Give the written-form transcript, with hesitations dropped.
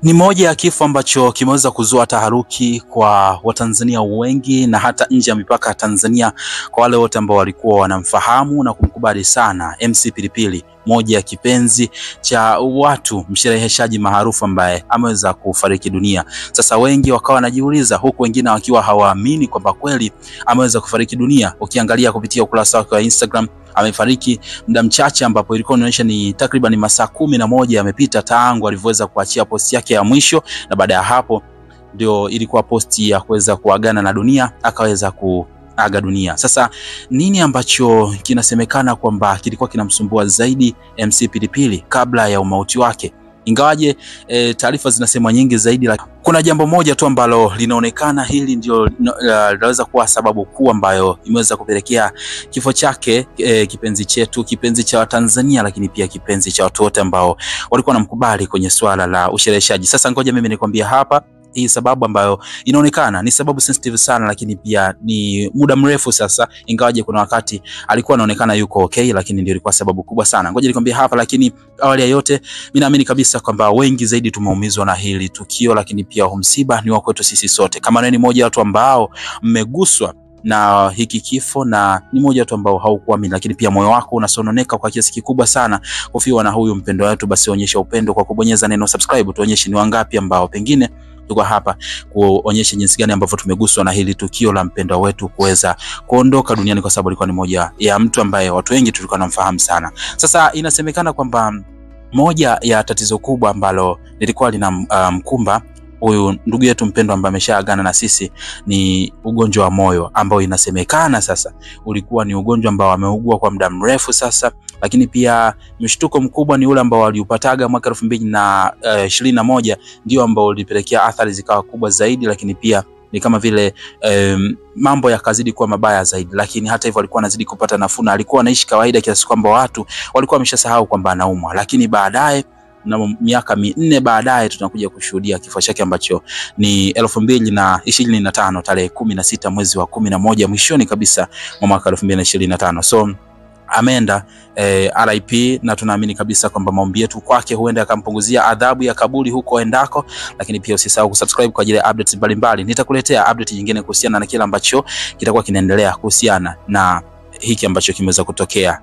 Ni moja ya kifo ambacho kimeweza kuzua taharuki kwa Watanzania wengi na hata nje ya mipaka ya Tanzania, kwa wale wote ambao walikuwa wanamfahamu na kumkubali sana MC Pilipili, moja ya kipenzi cha watu, mshereheshaji maarufu ambaye ameweza kufariki dunia. Sasa wengi wakawa wanajiuliza, huku wengine wakiwa hawaamini kwamba kweli ameweza kufariki dunia. Ukiangalia kupitia ukurasa wake wa Instagram, amefariki muda mchache ambapo ilikuwa inaonyesha ni takriban masaa 11 yamepita tangu alivyoweza kuachia posti yake ya mwisho, na baada ya hapo ndio ilikuwa posti ya kuweza kuagana na dunia, akaweza kuaga dunia. Sasa nini ambacho kinasemekana kwamba kilikuwa kinamsumbua zaidi MC Pilipili kabla ya umauti wake? Ingawaje taarifa zinasema nyingi zaidi, kuna jambo moja tu ambalo linaonekana hili ndio linaweza kuwa sababu kuu ambayo imeweza kupelekea kifo chake, kipenzi chetu, kipenzi cha Watanzania, lakini pia kipenzi cha watu wote ambao walikuwa wanamkubali kwenye swala la ushereheshaji. Sasa ngoja mimi nikwambie hapa hii sababu ambayo inaonekana ni sababu sensitive sana, lakini pia ni muda mrefu sasa. Ingawaje kuna wakati alikuwa anaonekana yuko okay, lakini ndio ilikuwa sababu kubwa sana. Ngoja nikwambie hapa, lakini awali ya yote mimi naamini kabisa kwamba wengi zaidi tumeumizwa na hili tukio, lakini pia msiba ni wa kwetu sisi sote. Kama ni mmoja wa watu ambao mmeguswa na hiki kifo na ni mmoja watu ambao haukuamini, lakini pia moyo wako unasononeka kwa kiasi kikubwa sana kufiwa na huyu mpendwa wetu, basi onyesha upendo kwa kubonyeza neno subscribe. Tuonyeshe ni wangapi ambao pengine tuko hapa kuonyesha jinsi gani ambavyo tumeguswa na hili tukio la mpendwa wetu kuweza kuondoka duniani, kwa sababu alikuwa ni moja ya mtu ambaye watu wengi tulikuwa tunamfahamu sana. Sasa inasemekana kwamba moja ya tatizo kubwa ambalo lilikuwa linamkumba huyu ndugu yetu mpendwa ambaye ameshaagana na sisi ni ugonjwa wa moyo, ambao inasemekana sasa ulikuwa ni ugonjwa ambao ameugua kwa muda mrefu sasa. Lakini pia mshtuko mkubwa ni ule ambao waliupataga mwaka 2021 ndio ambao ulipelekea athari zikawa kubwa zaidi, lakini pia ni kama vile mambo yakazidi kuwa mabaya zaidi. Lakini hata hivyo alikuwa anazidi kupata nafuu na alikuwa anaishi kawaida, kiasi kwamba watu walikuwa wameshasahau kwamba anaumwa. Lakini baadaye na miaka 4 baadaye tunakuja kushuhudia kifo chake ambacho ni 2025 tarehe 16 mwezi wa 11, mwishoni kabisa mwa mwaka 2025. So ameenda RIP, na tunaamini kabisa kwamba maombi yetu kwake huenda akampunguzia adhabu ya kaburi huko endako. Lakini pia usisahau kusubscribe kwa ajili ya updates mbalimbali. Nitakuletea update nyingine kuhusiana na kile ambacho kitakuwa kinaendelea kuhusiana na hiki ambacho kimeweza kutokea